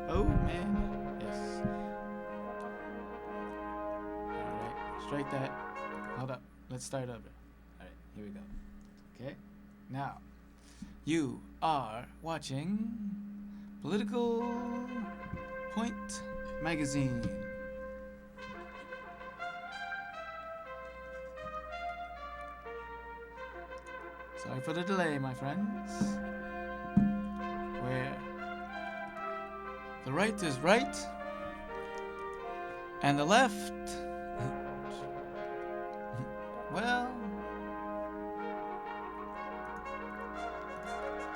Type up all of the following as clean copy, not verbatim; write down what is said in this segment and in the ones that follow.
Oh man, yes. All right, straight that. Hold up. Let's start over. All right, here we go. Okay. Now, you are watching Political Point Magazine. Sorry for the delay, my friends. Where the right is right and the left, well,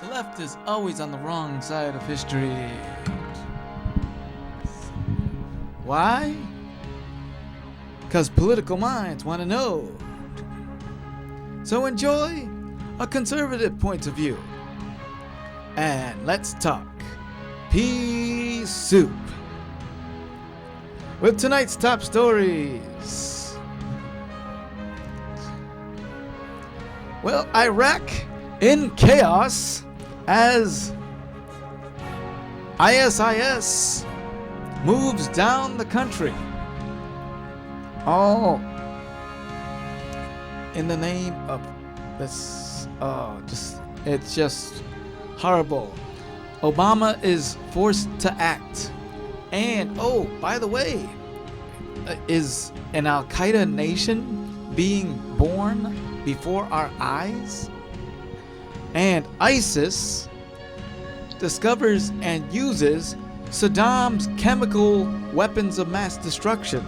the left is always on the wrong side of history. Why? Because political minds want to know. So enjoy a conservative point of view. And let's talk pea soup. With tonight's top stories. Well, Iraq in chaos as ISIS moves down the country. All in the name of this. It's just horrible. Obama is forced to act. And, oh, by the way, is an Al Qaeda nation being born before our eyes? And ISIS discovers and uses Saddam's chemical weapons of mass destruction.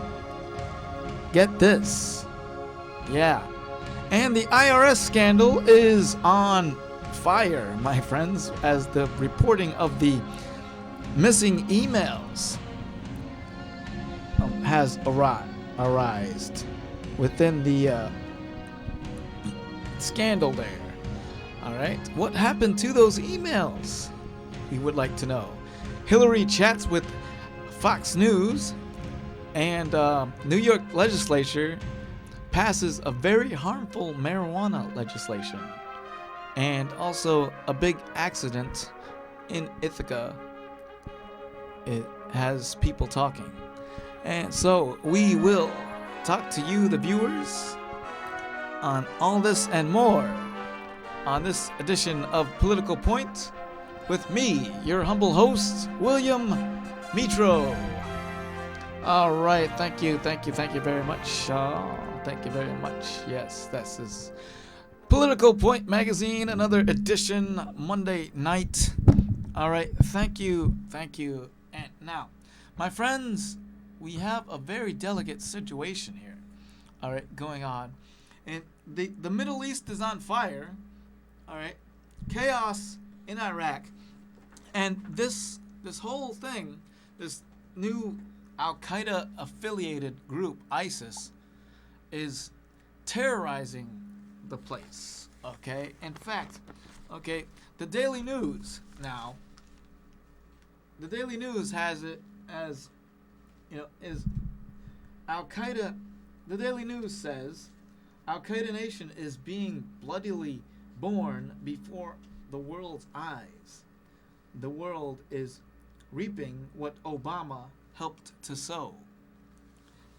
Get this. Yeah. And the IRS scandal is on fire, my friends, as the reporting of the missing emails has arisen within the scandal there. All right, what happened to those emails? We would like to know. Hillary chats with Fox News, and New York legislature passes a very harmful marijuana legislation, and also a big accident in Ithaca. It has people talking. And so we will talk to you, the viewers, on all this and more on this edition of Political Point with me, your humble host, William Mitro. All right, thank you very much. Thank you very much. Yes, this is Political Point Magazine, another edition, Monday night. All right, thank you. And now, my friends, we have a very delicate situation here, all right, going on. And the Middle East is on fire, all right, chaos in Iraq. And this whole thing, this new Al-Qaeda affiliated group, ISIS, is terrorizing the place, okay? In fact, okay, the Daily News now, the Daily News has it as, is Al-Qaeda, the Daily News says, Al-Qaeda Nation is being bloodily born before the world's eyes. The world is reaping what Obama helped to sow.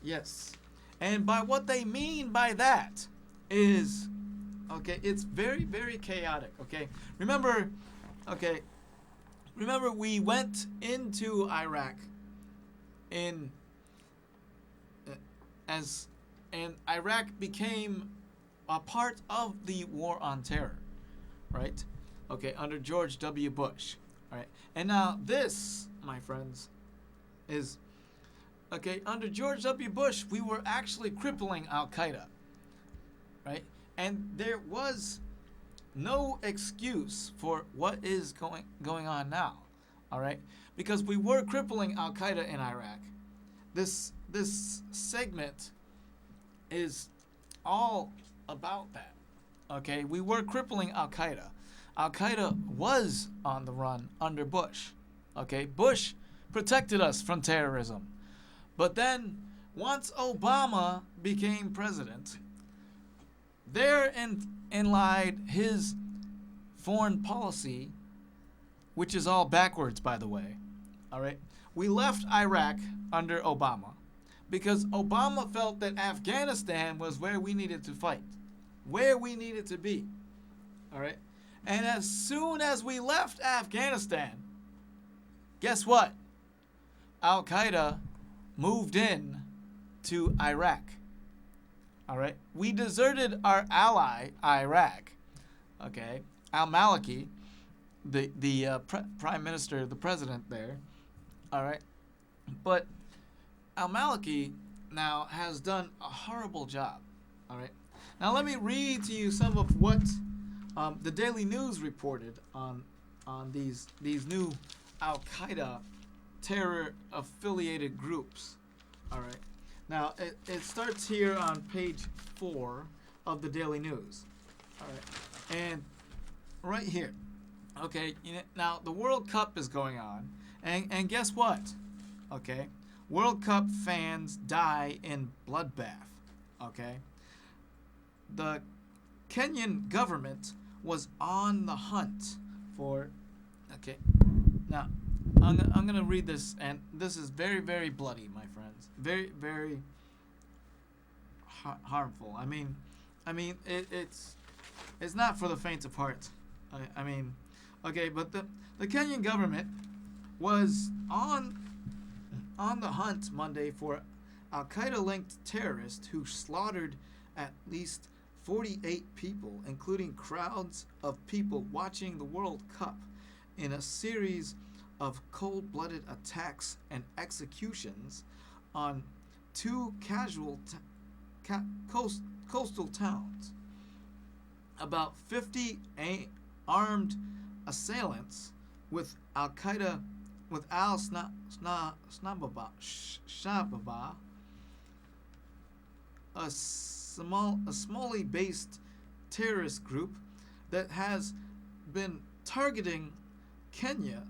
Yes. And by what they mean by that is, okay, it's very, very chaotic, okay? Remember we went into Iraq and Iraq became a part of the war on terror, right? Okay, under George W. Bush, all right? And now this, my friends, is, okay, under George W. Bush, we were actually crippling Al-Qaeda, right? And there was no excuse for what is going on now, all right? Because we were crippling Al-Qaeda in Iraq. This segment is all about that, okay? We were crippling Al-Qaeda. Al-Qaeda was on the run under Bush, okay? Bush protected us from terrorism. But then, once Obama became president, therein lied his foreign policy, which is all backwards, by the way. All right. We left Iraq under Obama because Obama felt that Afghanistan was where we needed to fight, where we needed to be. All right. And as soon as we left Afghanistan, guess what? Al Qaeda moved in to Iraq. All right. We deserted our ally, Iraq. Okay. Al-Maliki, the prime minister, the president there. All right. But Al-Maliki now has done a horrible job. All right. Now let me read to you some of what the Daily News reported on these new Al-Qaeda terror affiliated groups. All right. Now it starts here on page 4 of the Daily News. All right. And right here. Okay. Now the World Cup is going on, and guess what? Okay. World Cup fans die in bloodbath. Okay. The Kenyan government was on the hunt for. Okay. Now, I'm gonna read this, and this is very, very bloody, my friends. Very, very harmful. I mean, it's not for the faint of heart. I mean, okay, but the Kenyan government was on the hunt Monday for Al Qaeda-linked terrorists who slaughtered at least 48 people, including crowds of people watching the World Cup, in a series of cold-blooded attacks and executions on two coastal towns. About 50 armed assailants with Al-Qaeda, with al-Shababa, a Somali-based terrorist group that has been targeting Kenya,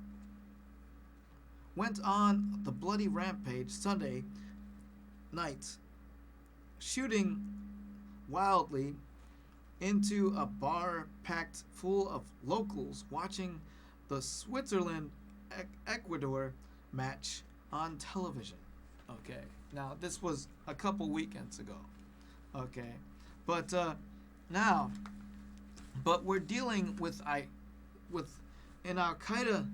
went on the bloody rampage Sunday night, shooting wildly into a bar packed full of locals watching the Switzerland-Ecuador match on television. Okay, now this was a couple weekends ago. Okay, but we're dealing with an Al-Qaeda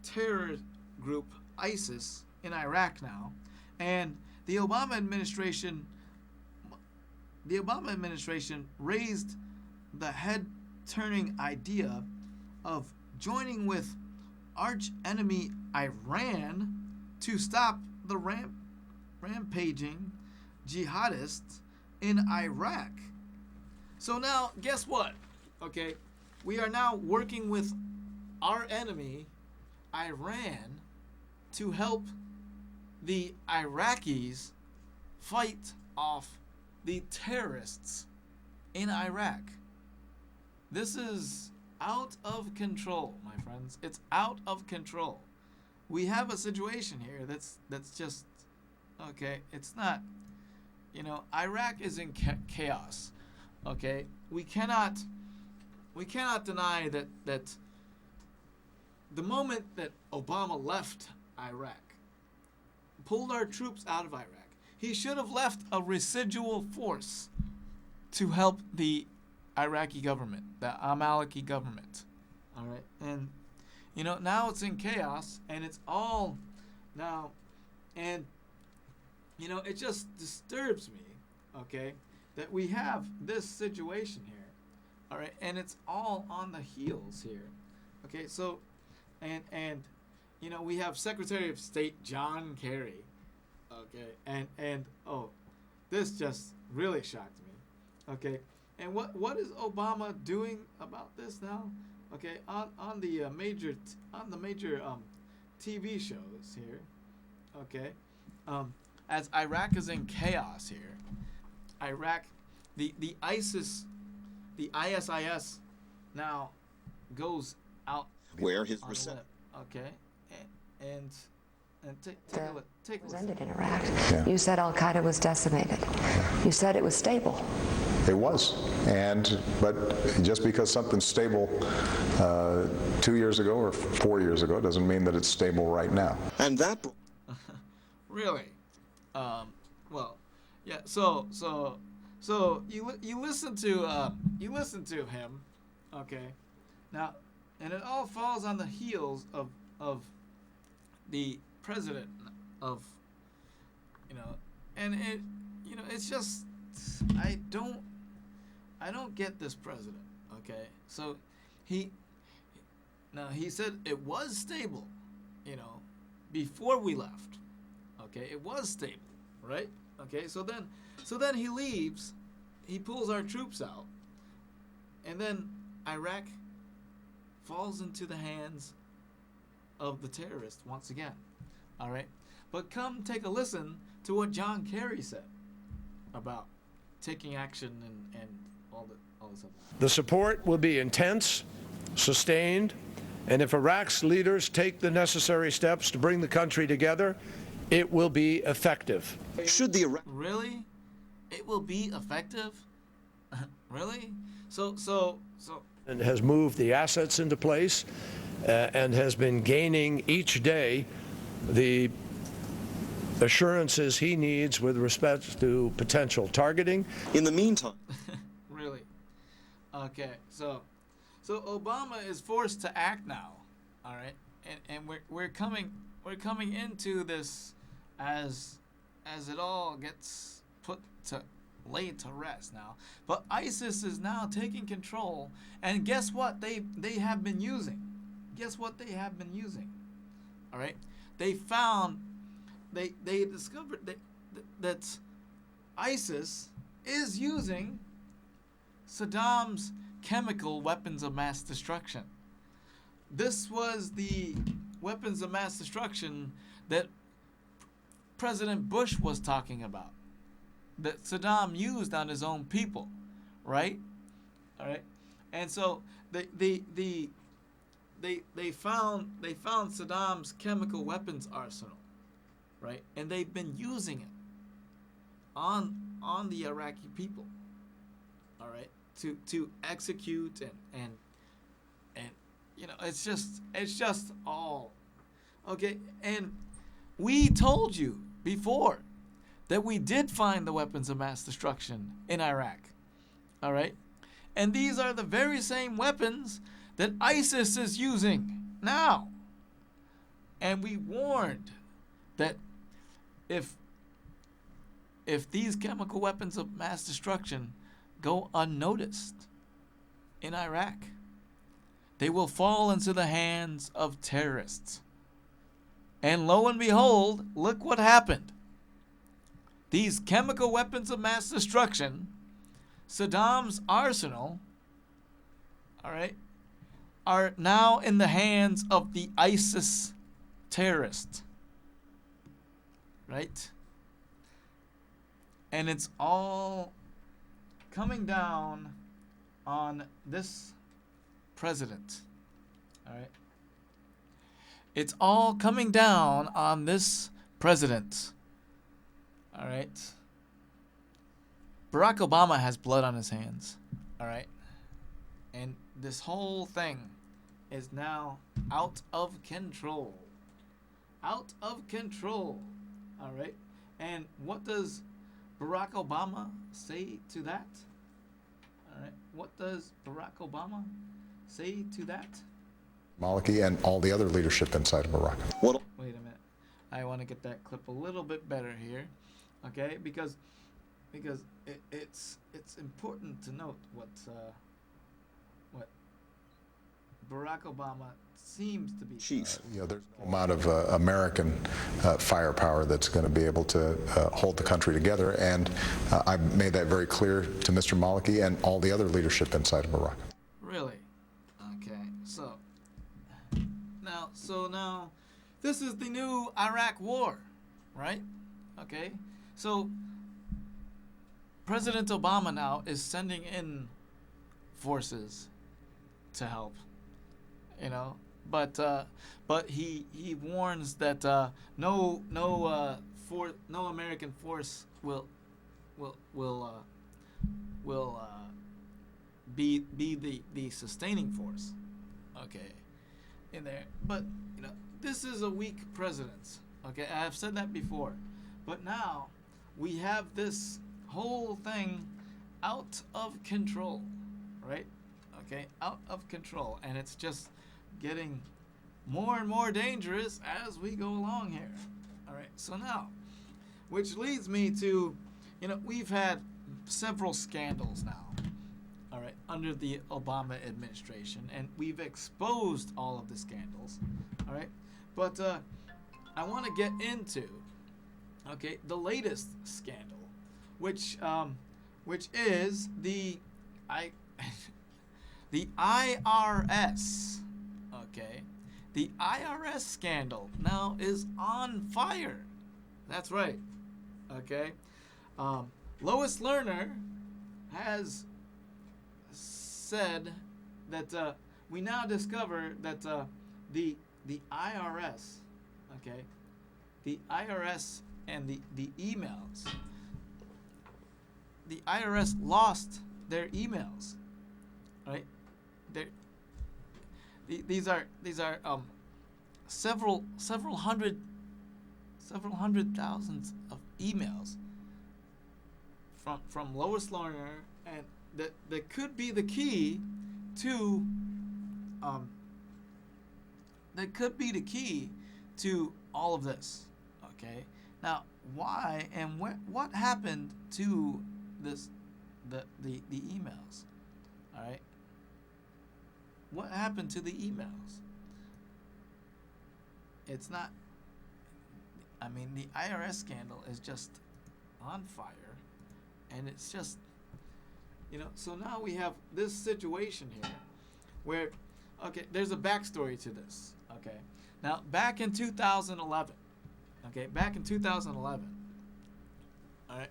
terror group, ISIS, in Iraq now, and the Obama administration raised the head-turning idea of joining with arch enemy Iran to stop the rampaging jihadists in Iraq. So now, guess what? Okay, we are now working with our enemy, Iran, to help the Iraqis fight off the terrorists in Iraq. This is out of control, my friends. It's out of control. We have a situation here that's just okay. It's not, Iraq is in chaos. Okay, we cannot deny that the moment that Obama left Iraq, pulled our troops out of Iraq, he should have left a residual force to help the Iraqi government, the Al-Maliki government. All right, and now it's in chaos, and it's all now, and it just disturbs me, okay, that we have this situation here. All right, and it's all on the heels here. Okay, so and we have Secretary of State John Kerry. Okay, and this just really shocked me. Okay, and what is Obama doing about this now? Okay, on the major TV shows here. Okay, as Iraq is in chaos here, Iraq, the ISIS, the ISIS now goes out where his okay, and And take a look. Take a was listen. ended in Iraq. Yeah. You said Al Qaeda was decimated. You said it was stable. It was, but just because something's stable 2 years ago or 4 years ago doesn't mean that it's stable right now. And that Really? Well, yeah. So you listen to him, okay? Now, and it all falls on the heels of the president of, and it's just I don't get this president, okay? So he said it was stable, before we left. Okay, it was stable, right? Okay, so then he leaves, he pulls our troops out, and then Iraq falls into the hands of the terrorists once again. All right, but come take a listen to what John Kerry said about taking action and all this other stuff. The support will be intense, sustained, and if Iraq's leaders take the necessary steps to bring the country together, it will be effective. should the Iraq Really? It will be effective? Really? So And has moved the assets into place and has been gaining each day the assurances he needs with respect to potential targeting. in the meantime, really? Okay, so Obama is forced to act now, all right? And we're coming into this as it all gets laid to rest now. But ISIS is now taking control, and guess what they have been using? Guess what they have been using? All right? They discovered that ISIS is using Saddam's chemical weapons of mass destruction. This was the weapons of mass destruction that President Bush was talking about, that Saddam used on his own people, right? All right, and so they found Saddam's chemical weapons arsenal, right? And they've been using it on the Iraqi people, all right, to execute and it's just all okay. And we told you before that we did find the weapons of mass destruction in Iraq, all right? And these are the very same weapons that ISIS is using now. And we warned that if these chemical weapons of mass destruction go unnoticed in Iraq, they will fall into the hands of terrorists. And lo and behold, look what happened. These chemical weapons of mass destruction, Saddam's arsenal, all right, are now in the hands of the ISIS terrorists, right? And it's all coming down on this president, all right? It's all coming down on this president, all right? Barack Obama has blood on his hands, all right? And this whole thing is now out of control. Out of control, all right? And what does Barack Obama say to that? All right, what does Barack Obama say to that? Maliki and all the other leadership inside of Iraq. what Wait a minute. I want to get that clip a little bit better here, okay? Because it's important to note what Barack Obama seems to be. chief There's no amount of American firepower that's going to be able to hold the country together, and I've made that very clear to Mr. Maliki and all the other leadership inside of Iraq. Really? Okay. So now, this is the new Iraq War, right? Okay. So President Obama now is sending in forces to help. but he warns that no American force will be the sustaining force, okay, in there. But this is a weak president. Okay, I have said that before, but now we have this whole thing out of control, right? Okay, out of control, and it's just getting more and more dangerous as we go along here. All right, so now, which leads me to, we've had several scandals now, all right, under the Obama administration, and we've exposed all of the scandals, all right, but I want to get into, okay, the latest scandal, which is the IRS, okay. The IRS scandal now is on fire. That's right. Okay. Lois Lerner has said that we now discover that the IRS, okay, the IRS and the emails, the IRS lost their emails, right? These are several hundred thousands of emails from Lois Lerner, and that could be the key to all of this. Okay, now why and what happened to this the emails? All right. What happened to the emails? It's not, the IRS scandal is just on fire, and it's just, so now we have this situation here where, okay, there's a backstory to this, okay? Now, back in 2011, all right,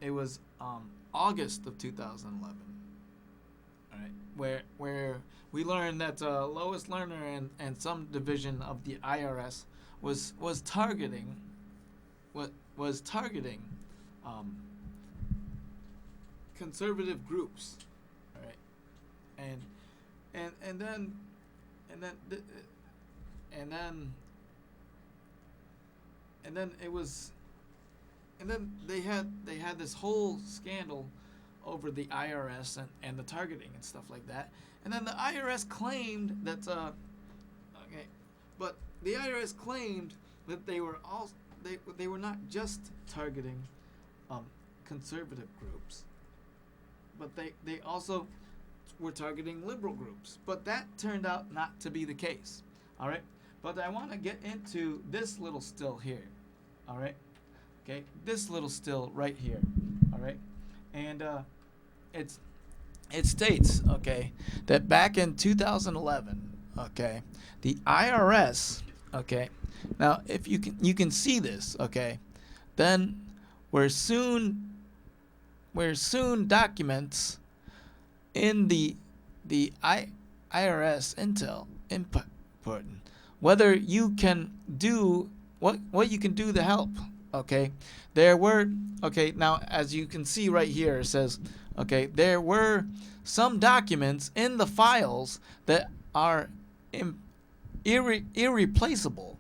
it was August of 2011, all right, where we learned that Lois Lerner and some division of the IRS was targeting conservative groups, all right, and then they had this whole scandal over the IRS and the targeting and stuff like that. And then the IRS claimed that but the IRS claimed that they were not just targeting conservative groups, but they also were targeting liberal groups. But that turned out not to be the case. All right? But I want to get into this little still here. All right? Okay? This little still right here. All right? And it states, okay, that back in 2011, okay, the IRS, okay, now if you can see this, okay, then we're soon documents in the IRS intel input, whether you can do what you can do to help. Okay, there were, okay, now as you can see right here, it says, okay, there were some documents in the files that are irreplaceable.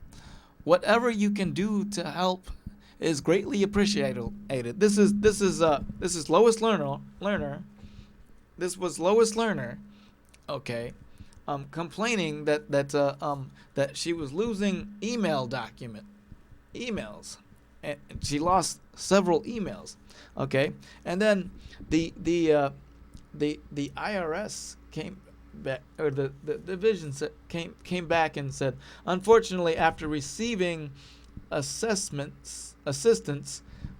Whatever you can do to help is greatly appreciated. This is Lois Lerner. This was Lois Lerner, okay, complaining that she was losing emails. And she lost several emails, okay, and then the IRS came back, or the division came back and said, unfortunately, after receiving assistance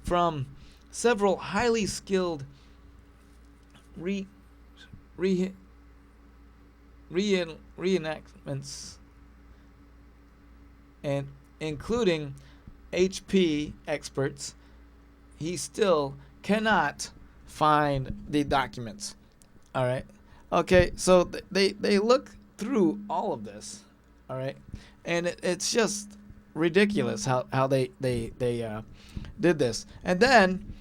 from several highly skilled reenactments, and including HP experts, he still cannot find the documents. All right. Okay, so they look through all of this, all right, and it's just ridiculous how they did this, and then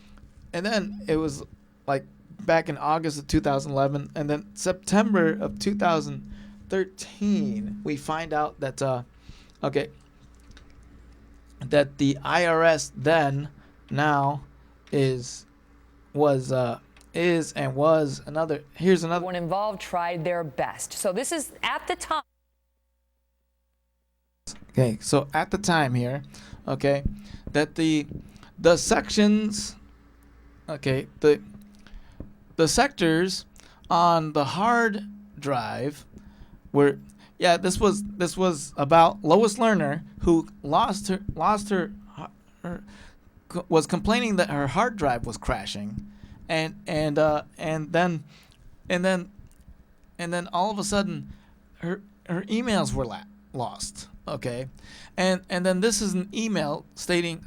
it was like back in August of 2011, and then September of 2013 we find out that that the IRS then now was another. Here's another. Everyone involved tried their best. So this is at the time. Okay, so at the time here, okay, that the sections, okay, the sectors on the hard drive were, yeah, this was about Lois Lerner, who lost her was complaining that her hard drive was crashing, and then all of a sudden her emails were lost. Okay, and then this is an email stating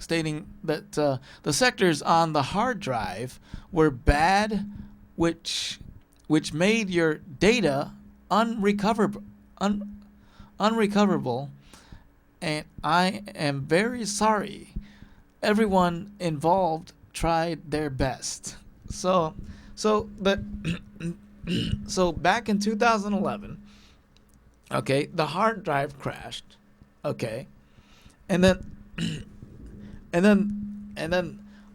that the sectors on the hard drive were bad, which made your data unrecoverable, and I am very sorry. Everyone involved tried their best. So back in 2011, okay, the hard drive crashed. Okay, and then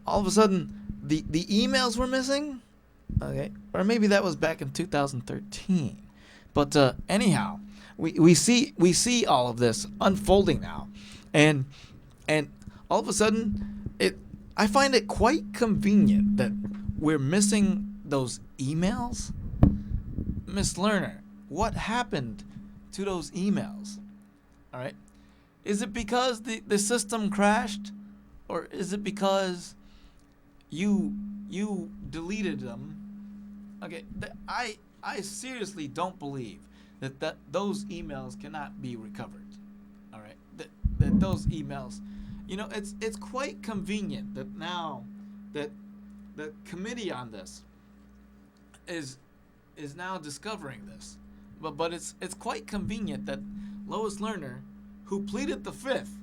all of a sudden the emails were missing. Okay, or maybe that was back in 2013. But anyhow, we see all of this unfolding now, and all of a sudden I find it quite convenient that we're missing those emails. Miss Lerner, what happened to those emails? All right. Is it because the system crashed, or is it because you deleted them? Okay, I seriously don't believe that those emails cannot be recovered. All right, that those emails, it's quite convenient that now that the committee on this is now discovering this, but it's quite convenient that Lois Lerner, who pleaded the fifth,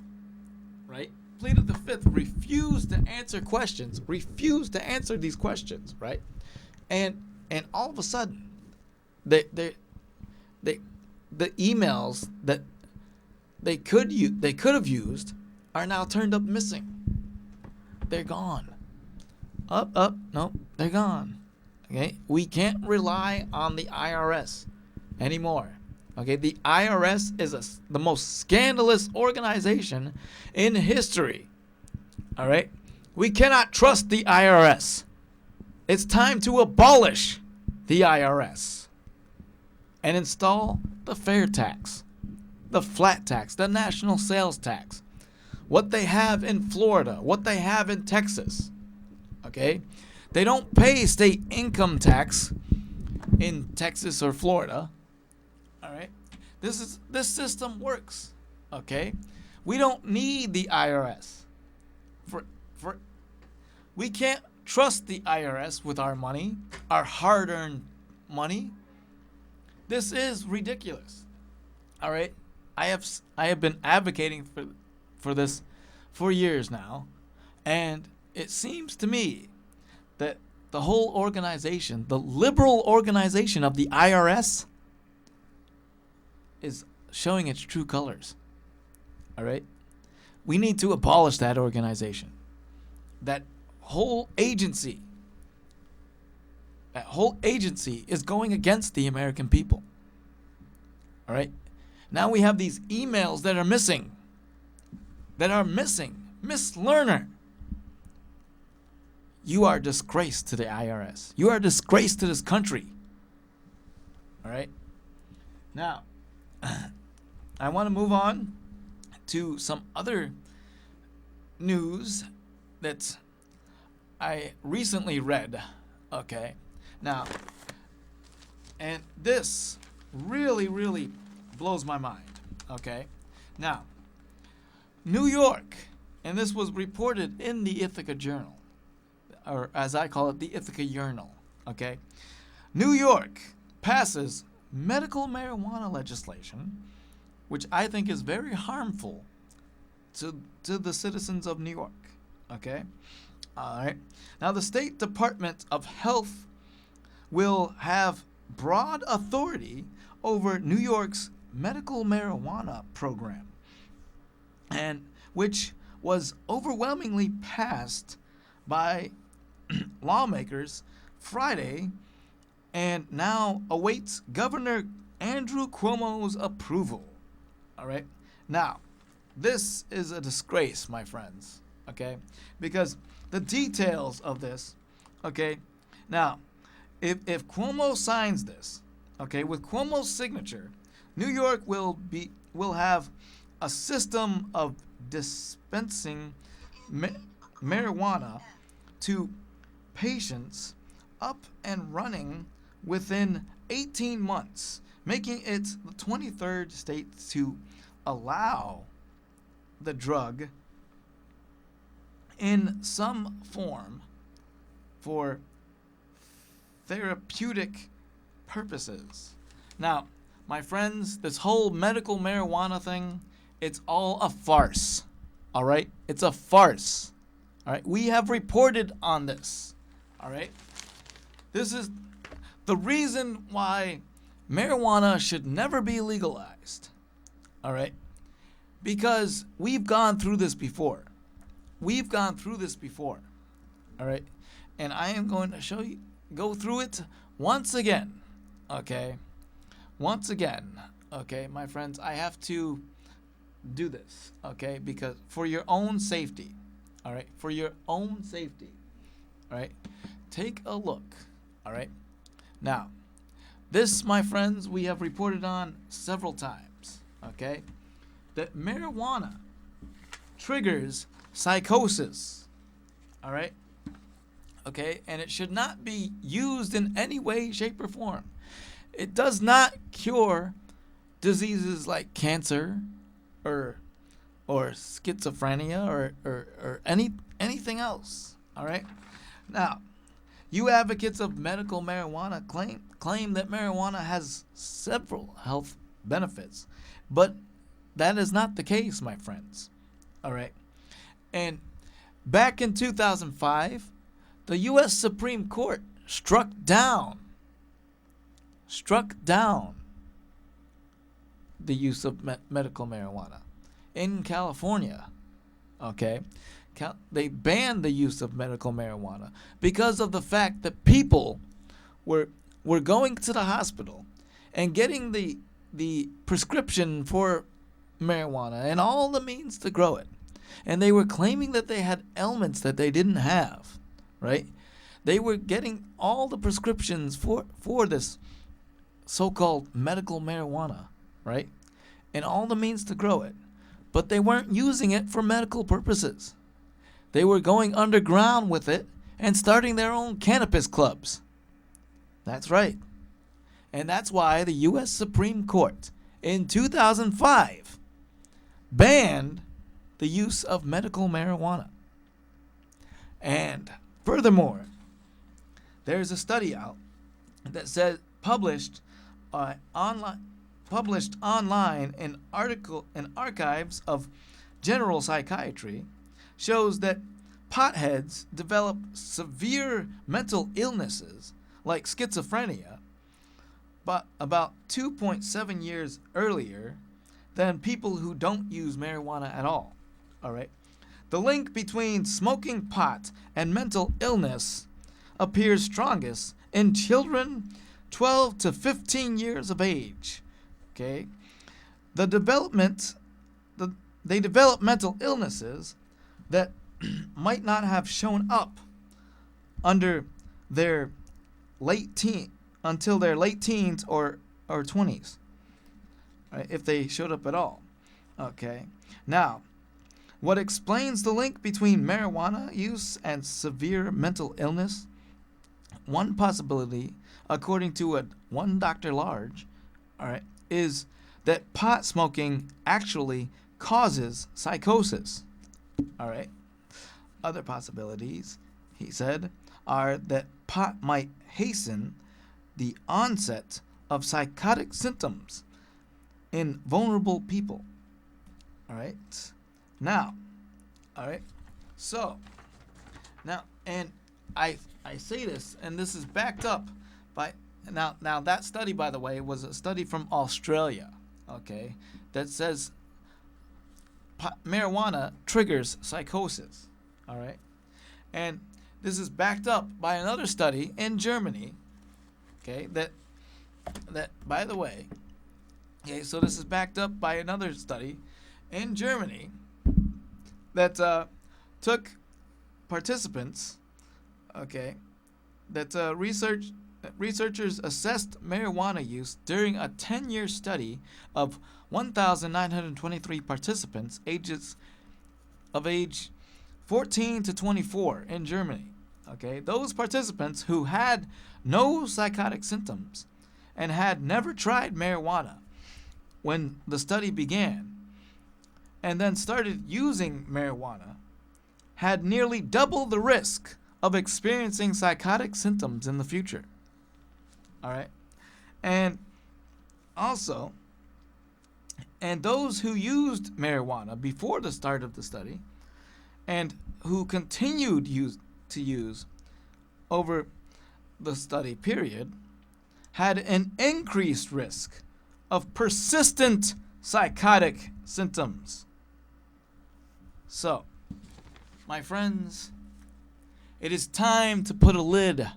right? Pleaded the fifth, refused to answer these questions, right? And all of a sudden, the emails that they could have used are now turned up missing. They're gone. Nope, they're gone. Okay, we can't rely on the IRS anymore. Okay, the IRS is the most scandalous organization in history. All right, we cannot trust the IRS. It's time to abolish the IRS and install the fair tax, the flat tax, the national sales tax, what they have in Florida, what they have in Texas. Okay, they don't pay state income tax in Texas or Florida. All right, this system works. Okay, we don't need the IRS. We can't trust the IRS with our money, our hard-earned money. This is ridiculous. All right, I have been advocating for this for years now, and it seems to me that the whole organization, the liberal organization of the IRS, is showing its true colors. All right? We need to abolish that organization. That whole agency is going against the American people. All right? Now we have these emails that are missing. Miss Lerner, you are a disgrace to the IRS. You are a disgrace to this country. All right? Now, I want to move on to some other news that I recently read. Okay? Now, and this really, really blows my mind. Okay? Now, New York, and this was reported in the Ithaca Journal, or as I call it, the Ithaca Urinal. Okay? New York passes medical marijuana legislation, which I think is very harmful to the citizens of New York. Okay? All right. Now, the State Department of Health will have broad authority over New York's medical marijuana program, and which was overwhelmingly passed by lawmakers Friday and now awaits Governor Andrew Cuomo's approval. All right. Now, this is a disgrace, my friends, okay? Because the details of this, okay? Now, if Cuomo signs this, okay, with Cuomo's signature, New York will have a system of dispensing marijuana to patients up and running within 18 months, making it the 23rd state to allow the drug in some form for therapeutic purposes. Now, my friends, this whole medical marijuana thing, it's all a farce. All right? It's a farce. All right? We have reported on this. All right? This is the reason why marijuana should never be legalized. All right? Because we've gone through this before. We've gone through this before. All right? And I am going to go through it once again. Okay? Once again. Okay, my friends, I have to do this. Okay? Because for your own safety. All right? For your own safety. All right? Take a look. All right? Now, this, my friends, we have reported on several times. Okay? That marijuana triggers psychosis. All right? Okay? And it should not be used in any way, shape, or form. It does not cure diseases like cancer or schizophrenia or anything else. All right? Now, you advocates of medical marijuana claim that marijuana has several health benefits, but that is not the case, my friends. All right? And back in 2005, the U.S. Supreme Court struck down the use of medical marijuana in California. Okay? They banned the use of medical marijuana because of the fact that people were going to the hospital and getting the prescription for marijuana and all the means to grow it. And they were claiming that they had ailments that they didn't have, right? They were getting all the prescriptions for this so-called medical marijuana, right? And all the means to grow it. But they weren't using it for medical purposes. They were going underground with it and starting their own cannabis clubs. That's right. And that's why the U.S. Supreme Court in 2005 banned the use of medical marijuana. And furthermore, there's a study out that says published online in archives of general psychiatry shows that potheads develop severe mental illnesses like schizophrenia, but about 2.7 years earlier than people who don't use marijuana at all. All right. The link between smoking pot and mental illness appears strongest in children 12 to 15 years of age. Okay. They develop mental illnesses that might not have shown up until their late teens or 20s, right, if they showed up at all. Okay. Now, what explains the link between marijuana use and severe mental illness? One possibility, according to one Dr. Large, all right, is that pot smoking actually causes psychosis. All right. Other possibilities, he said, are that pot might hasten the onset of psychotic symptoms in vulnerable people. All right. Now, all right. So, now, and I say this, and this is backed up by now that study, by the way, was a study from Australia. Okay, that says marijuana triggers psychosis. All right, and this is backed up by another study in Germany. Okay, that by the way, okay, so this is backed up by another study in Germany that took participants. Okay, that researchers assessed marijuana use during a 10-year study of 1,923 participants of age 14 to 24 in Germany. Okay, those participants who had no psychotic symptoms and had never tried marijuana when the study began, and then started using marijuana, had nearly double the risk of experiencing psychotic symptoms in the future. All right, and also, and those who used marijuana before the start of the study and who continued to use over the study period had an increased risk of persistent psychotic symptoms. So, my friends, it is time to put a lid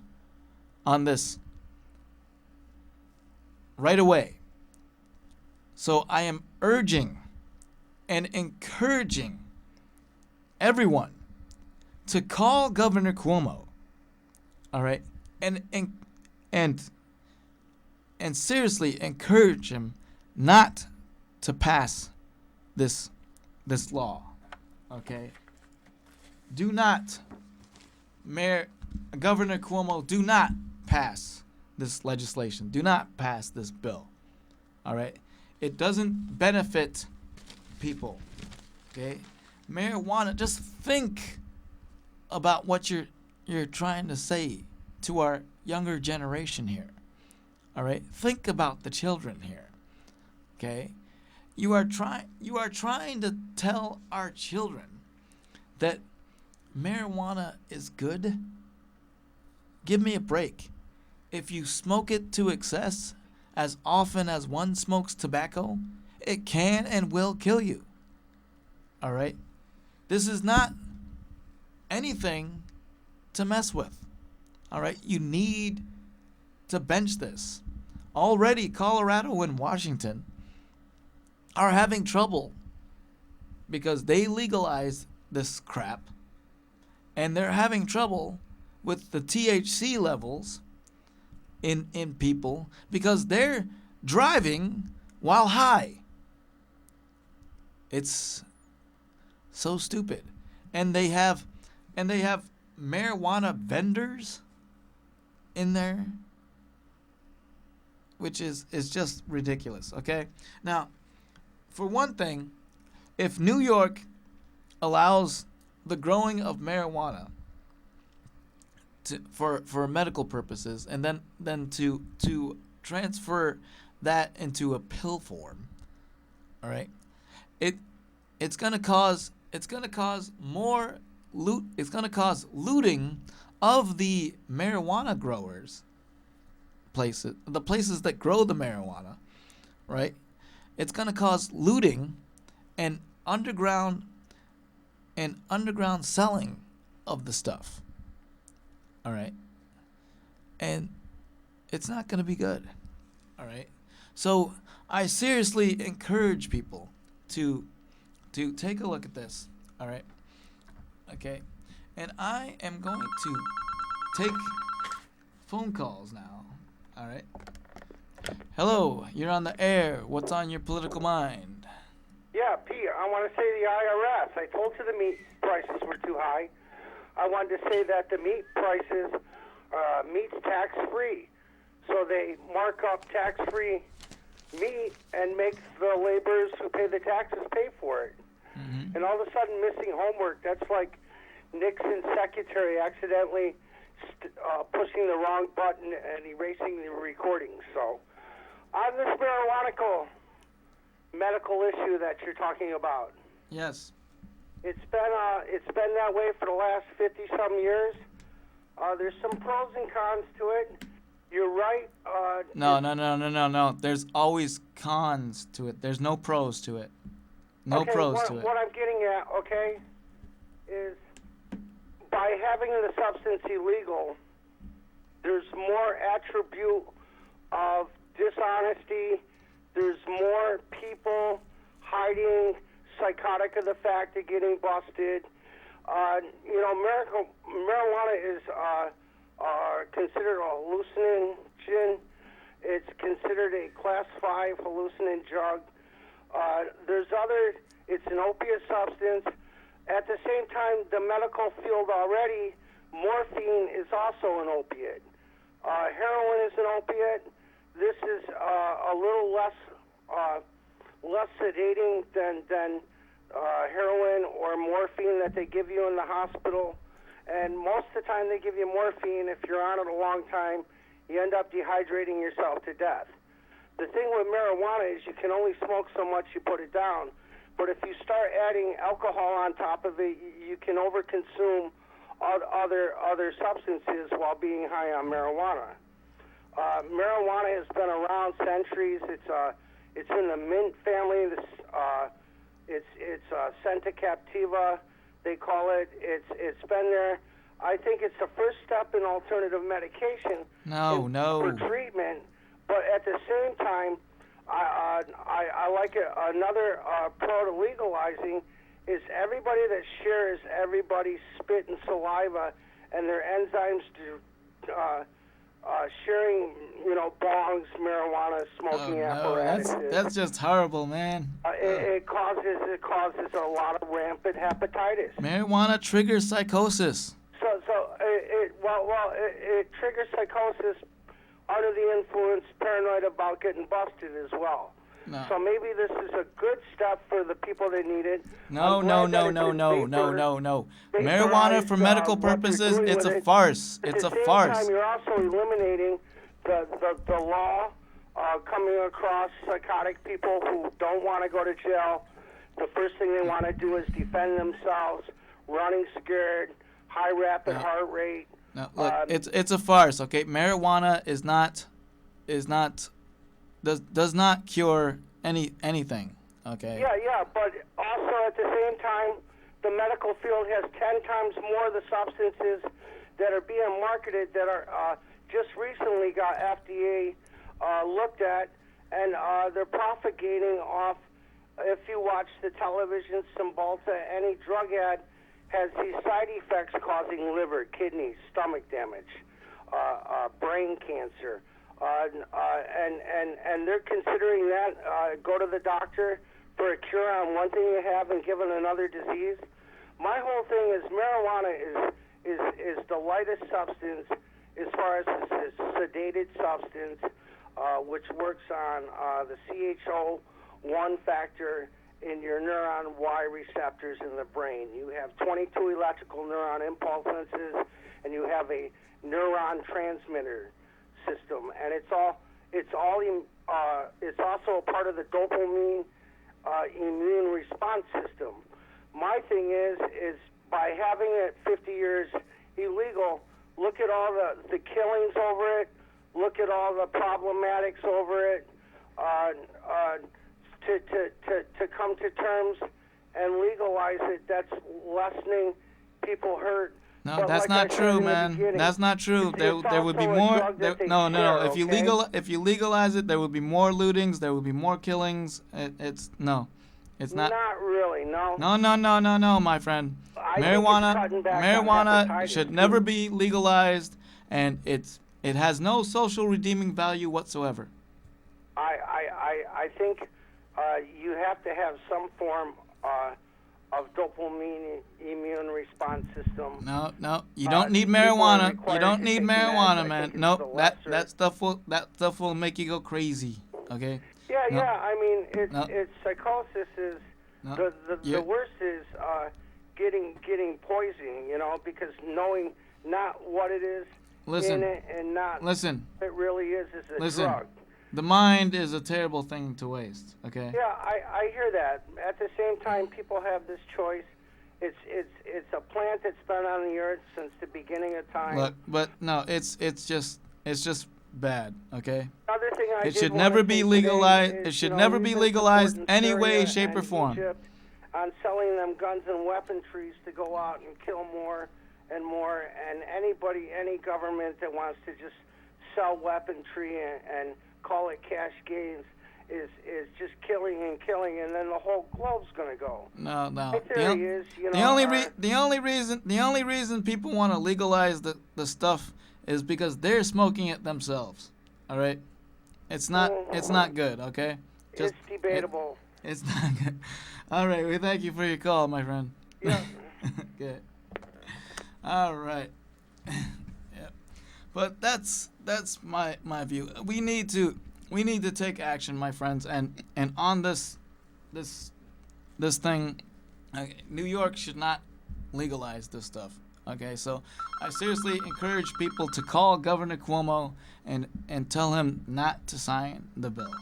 on this right away. So I am urging and encouraging everyone to call Governor Cuomo, all right, and seriously encourage him not to pass this law, okay? Do not, Governor Cuomo, do not pass this legislation. Do not pass this bill, all right? It doesn't benefit people, okay? Marijuana, just think about what you're trying to say to our younger generation here, all right? Think about the children here, okay? You are trying to tell our children that marijuana is good. Give me a break. If you smoke it to excess as often as one smokes tobacco, it can and will kill you. All right? This is not anything to mess with. All right? You need to bench this. Already, Colorado and Washington are having trouble because they legalized this crap, and they're having trouble with the THC levels in people because they're driving while high. It's so stupid. And they have marijuana vendors in there, which is just ridiculous, okay? Now, for one thing, if New York allows the growing of marijuana for medical purposes, and then to transfer that into a pill form, all right, it's gonna cause more loot. It's gonna cause looting of the marijuana growers the places that grow the marijuana, right? It's gonna cause looting and underground selling of the stuff. All right. And it's not going to be good. All right. So I seriously encourage people to take a look at this. All right. Okay. And I am going to take phone calls now. All right. Hello, you're on the air. What's on your political mind? Yeah, Pete, I want to say the IRS. I told you the meat prices were too high. I wanted to say that the meat prices, meat's tax-free. So they mark up tax-free meat and make the laborers who pay the taxes pay for it. Mm-hmm. And all of a sudden missing homework, that's like Nixon's secretary accidentally pushing the wrong button and erasing the recording. So on this marijuana medical issue that you're talking about, Yes. it's been that way for the last 50-some years. There's some pros and cons to it. You're right. No. There's always cons to it. There's no pros to it. No okay, pros to it. What I'm getting at, okay, is by having the substance illegal, there's more attribute of dishonesty. There's more people hiding, psychotic of the fact of getting busted. Marijuana is considered a hallucinogen. It's considered a class 5 hallucinant drug. It's an opiate substance. At the same time, the medical field already, morphine is also an opiate. Heroin is an opiate. This is a little less sedating than heroin or morphine that they give you in the hospital. And most of the time they give you morphine, if you're on it a long time, you end up dehydrating yourself to death. The thing with marijuana is you can only smoke so much you put it down. But if you start adding alcohol on top of it, you can overconsume other substances while being high on marijuana. Marijuana has been around centuries. It's in the mint family. It's Senta Captiva, they call it. It's been there. I think it's the first step in alternative medication for treatment. But at the same time, I like it. Another pro to legalizing is everybody that shares everybody's spit and saliva and their enzymes sharing, bongs, marijuana, smoking apparatus. That's just horrible, man. It causes a lot of rampant hepatitis. Marijuana triggers psychosis. It triggers psychosis under the influence, paranoid about getting busted as well. No. So maybe this is a good step for the people that need it. No. Marijuana for medical purposes, it's a farce. It's a farce. At the same time, you're also eliminating the law coming across psychotic people who don't want to go to jail. The first thing they want to do is defend themselves, running scared, high rapid heart rate. No, look, it's a farce. Okay, marijuana does not cure anything. Okay. Yeah, but also at the same time, the medical field has 10 times more of the substances that are being marketed that are just recently got FDA looked at, and they're propagating off. If you watch the television, Cymbalta, any drug ad has these side effects causing liver, kidneys, stomach damage, brain cancer. And they're considering that, go to the doctor for a cure on one thing you have and given another disease. My whole thing is marijuana is the lightest substance as far as a sedated substance, which works on the CHO1 factor in your neuron Y receptors in the brain. You have 22 electrical neuron impulse senses, and you have a neuron transmitter system, and it's also a part of the dopamine immune response system. My thing is by having it 50 years illegal, look at all the killings over it, look at all the problematics over it, to come to terms and legalize it, that's lessening people hurt. No, But that's like I not said true, in the man. beginning, That's not true. it's There would be also a more. drug that they No. share, If you okay? if you legalize it, there would be more lootings. There would be more killings. It's not. Not really, no. No, my friend. I think it's cutting back on Marijuana hepatitis, should too. never be legalized, and it has no social redeeming value whatsoever. I think you have to have some form of dopamine immune response system. No, you don't need people are marijuana. You required don't to need take meds. I marijuana, think man. it's Nope, the that stuff will make you go crazy. Okay. Yeah, No. I mean, No. it's psychosis is No. the You- worst is getting poisoning, because knowing not what it is Listen. in it and not Listen. what it really is a Listen. drug. the mind is a terrible thing to waste. Okay. Yeah, I hear that. At the same time, people have this choice. It's a plant that's been on the earth since the beginning of time. Look, but no, it's just bad. Okay. Another thing I It did should wanna never say be today legalized. is, It should you know, never we've be been legalized supporting any way, Syria shape, or and form. Egypt on selling them guns and weaponries to go out and kill more and more. And any government that wants to just sell weaponry and call it cash gains is just killing, and then the whole globe's gonna go. No. My theory is, you know, The only reason people want to legalize the stuff is because they're smoking it themselves. All right. It's not good. Okay. it's debatable. It's not good. All right. We thank you for your call, my friend. Yeah. Good. All right. Yeah. But that's my view. We need to take action, my friends, and on this thing, New York should not legalize this stuff. Okay, so I seriously encourage people to call Governor Cuomo and tell him not to sign the bill.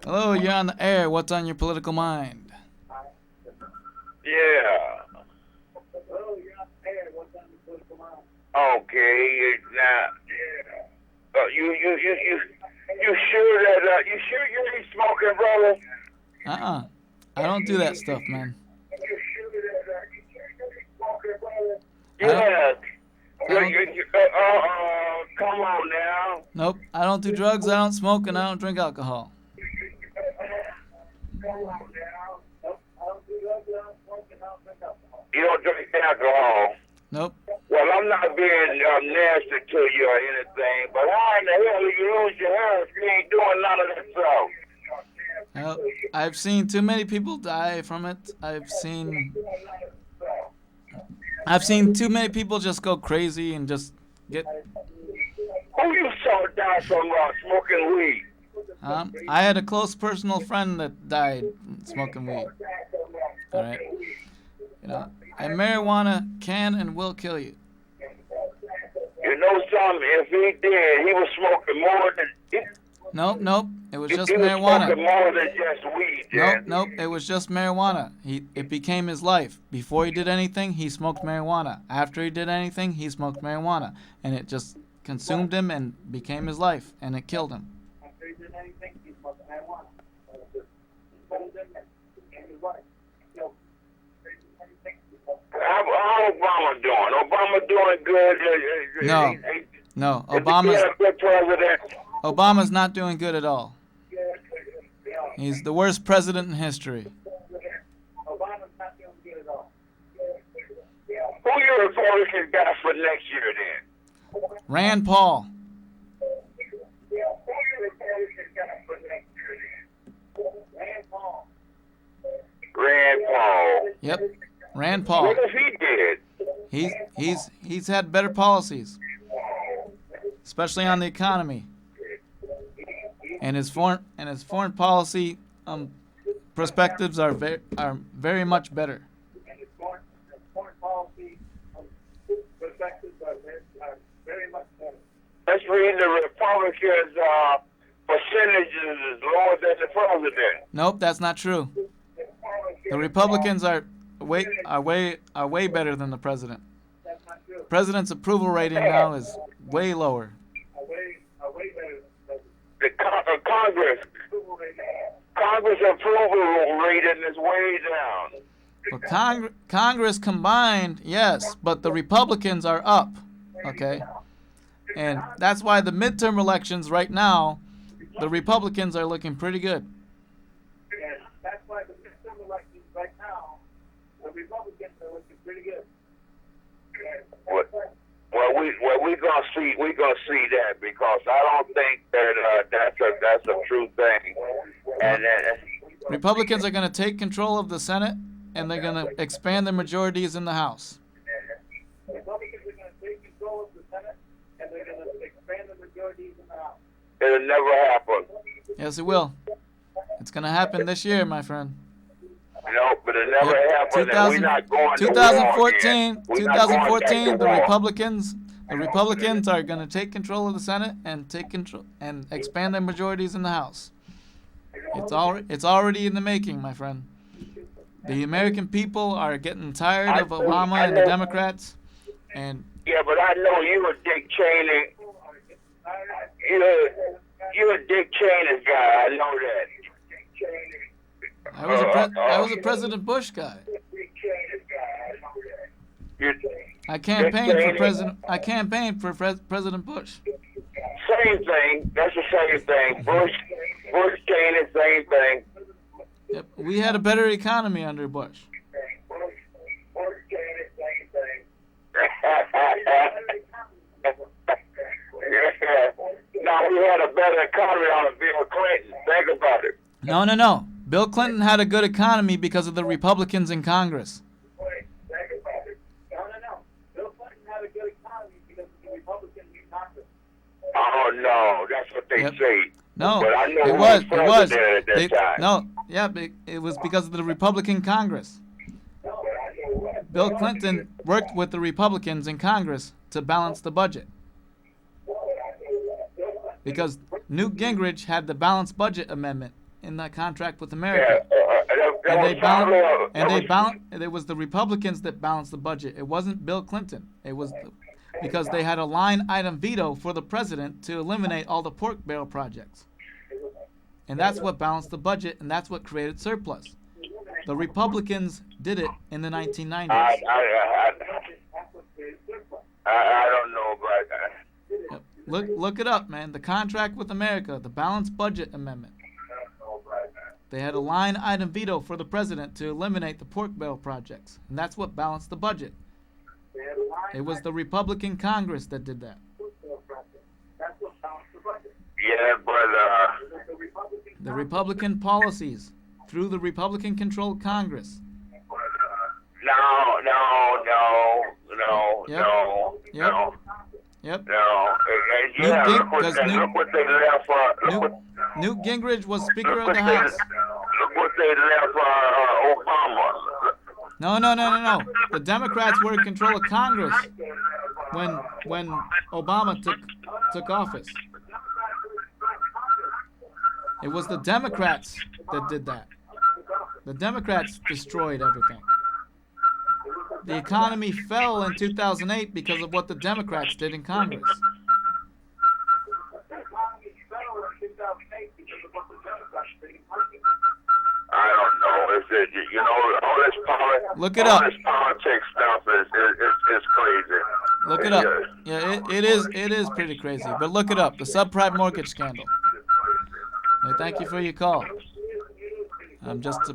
Hello, you're on the air. What's on your political mind? Yeah. Okay. Now, you sure that you sure you ain't smoking, brother? I don't do that stuff, man. Yeah. Come on now. Nope, I don't do drugs, I don't smoke, and I don't drink alcohol. You don't drink alcohol. Nope. Well, I'm not being nasty to you or anything, but how in the hell do you lose your hair if you ain't doing none of that stuff? Well, I've seen too many people die from it. I've seen too many people just go crazy and just get. Who you saw die from smoking weed? I had a close personal friend that died smoking weed. All right. You know, and marijuana can and will kill you. You know something? If he did, he was smoking more than. Nope. It was just he was marijuana. smoking more than just weed. Nope. It was just marijuana. It became his life. Before he did anything, he smoked marijuana. After he did anything, he smoked marijuana, and it just consumed him and became his life, and it killed him. After he did anything, he smoked marijuana. How Obama doing? Obama doing good? No. Is he a good president? Obama's not doing good at all. He's the worst president in history. Obama's not doing good at all. Who your Republican got for next year then? Rand Paul. Rand Paul. Yep. Rand Paul. What if he did? He's had better policies, especially on the economy. And his foreign policy perspectives are very much better. Let's read the Republicans' percentages is lower than the president. Nope, that's not true. The Republicans are way better than the president. President's approval rating now is way lower. The Congress approval rating is way down. Well, Congress combined, yes, but the Republicans are up. Okay, and that's why the midterm elections right now, the Republicans are looking pretty good. That's why the midterm elections right now, the Republicans are looking pretty good. Well, we gonna see that because I don't think that that's a true thing. And Republicans are going to take control of the Senate, and they're going to expand their majorities in the House. Republicans are going to take control of the Senate, and they're going to expand the majorities in the House. It'll never happen. Yes, it will. It's going to happen this year, my friend. No, but it never happened. 2014, the The Republicans are going to take control of the Senate and take control and expand their majorities in the House. It's already in the making, my friend. The American people are getting tired of Obama and the Democrats, and Yeah, but I know you a Dick Cheney. You a Dick Cheney guy. I know that. I was a President Bush guy. I campaigned for President Bush. Same thing. That's the same thing. Bush, Cheney, same thing. Yep, we had a better economy under Bush. Now we had a better economy under Bill Clinton. Think about it. No. Bill Clinton had a good economy because of the Republicans in Congress. Oh no, that's what they say. No, But I know it who was. president at that time. No, yeah, it was because of the Republican Congress. Bill Clinton worked with the Republicans in Congress to balance the budget. Because Newt Gingrich had the balanced budget amendment in that contract with America. It was the Republicans that balanced the budget. It wasn't Bill Clinton. It was because they had a line item veto for the president to eliminate all the pork barrel projects. And that's what balanced the budget, and that's what created surplus. The Republicans did it in the 1990s. I don't know about that. Yep. Look it up, man. The contract with America, the balanced budget amendment. They had a line item veto for the president to eliminate the pork barrel projects, and that's what balanced the budget. It was the Republican Congress that did that. Yeah, but The Republican policies through the Republican-controlled Congress. Yep. Look what they left for. Newt Gingrich was Speaker of the House. Look what they left for Obama. No. The Democrats were in control of Congress when Obama took office. It was the Democrats that did that. The Democrats destroyed everything. The economy fell in 2008 because of what the Democrats did in Congress. I don't know. All this Look it up. All this politics stuff is crazy. Look it up. Yeah, it is pretty crazy. But look it up. The subprime mortgage scandal. Hey, thank you for your call. I'm just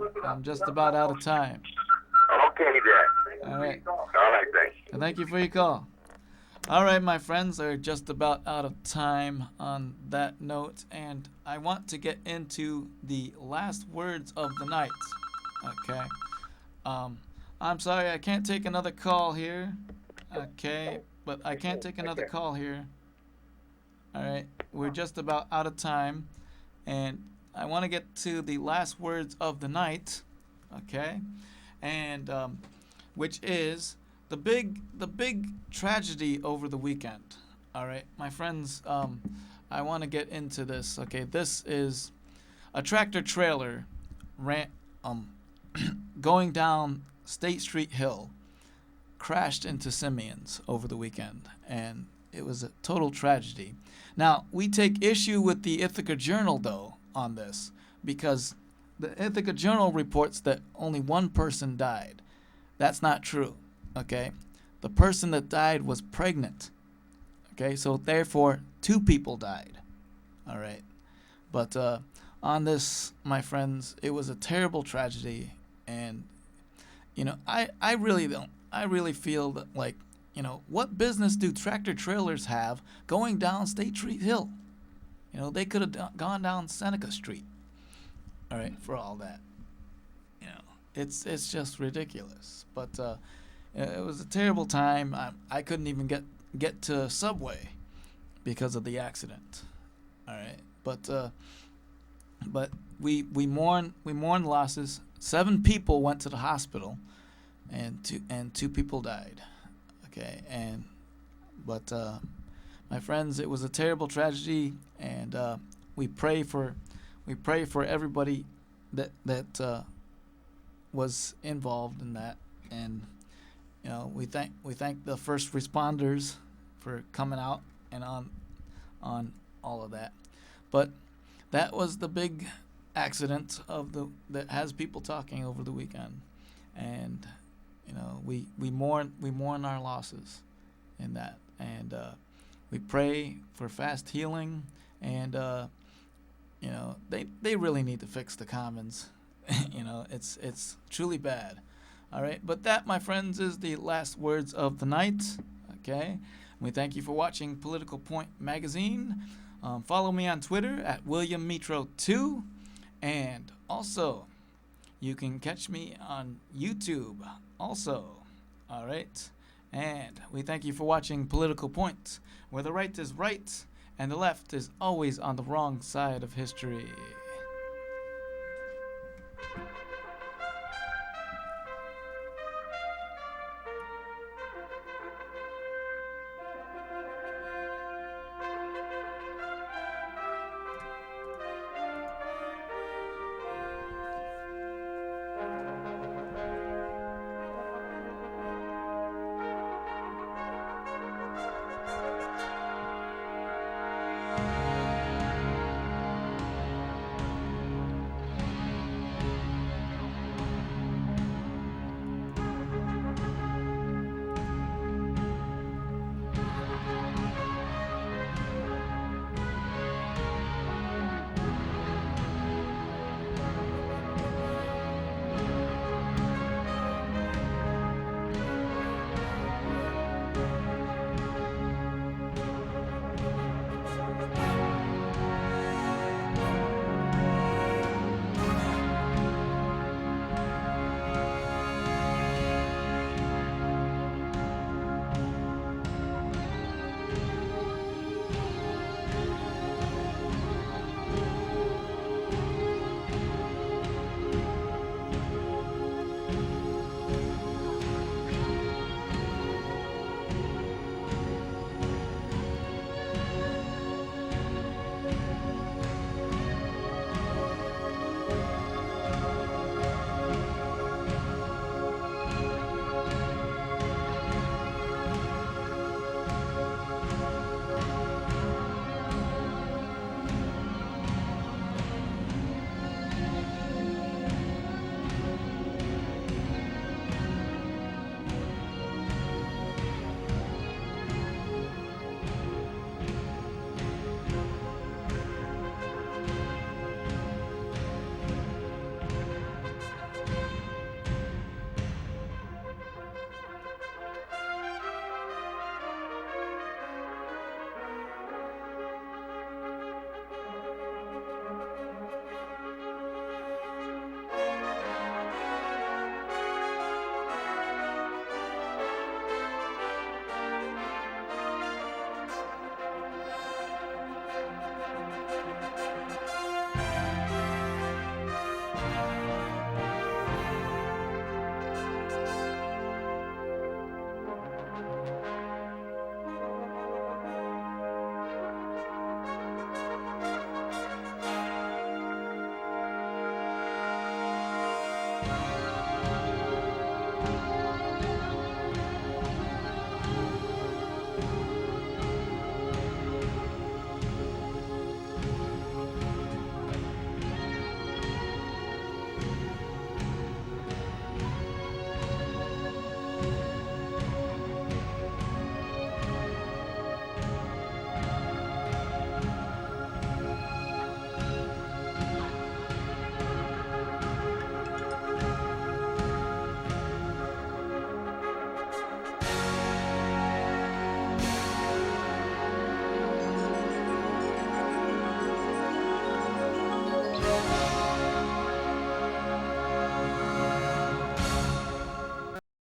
about out of time. Okay, then. All right. Thanks. And thank you for your call. All right, my friends, are just about out of time on that note, and I want to get into the last words of the night. Okay. I'm sorry, I can't take another call here. Okay, but I can't take another call here. All right, we're just about out of time, and I want to get to the last words of the night. Okay, and which is the big tragedy over the weekend. All right, my friends, I want to get into this. Okay, this is a tractor trailer going down State Street Hill crashed into Simeons over the weekend, and it was a total tragedy. Now, we take issue with the Ithaca Journal, though, on this, because the Ithaca Journal reports that only one person died. That's not true, okay? The person that died was pregnant, okay? So, therefore, 2 people died, all right? But on this, my friends, it was a terrible tragedy, and, you know, I really feel that, like, you know, what business do tractor trailers have going down State Street Hill? You know, they could have gone down Seneca Street, all right, for all that. You know, it's just ridiculous. But it was a terrible time. I couldn't even get to Subway because of the accident. All right, but we mourn losses. 7 people went to the hospital, and two people died. Okay, But my friends, it was a terrible tragedy, and we pray for everybody that was involved in that, and we thank the first responders for coming out and on all of that. But that was the big accident that has people talking over the weekend, and we mourn our losses in that, and we pray for fast healing, and they really need to fix the commons. It's truly bad. All right, but that, my friends, is the last words of the night. Okay, we thank you for watching Political Point Magazine. Follow me on Twitter at WilliamMetro2, and also you can catch me on YouTube also. All right, and we thank you for watching Political Point, where the right is right and the left is always on the wrong side of history.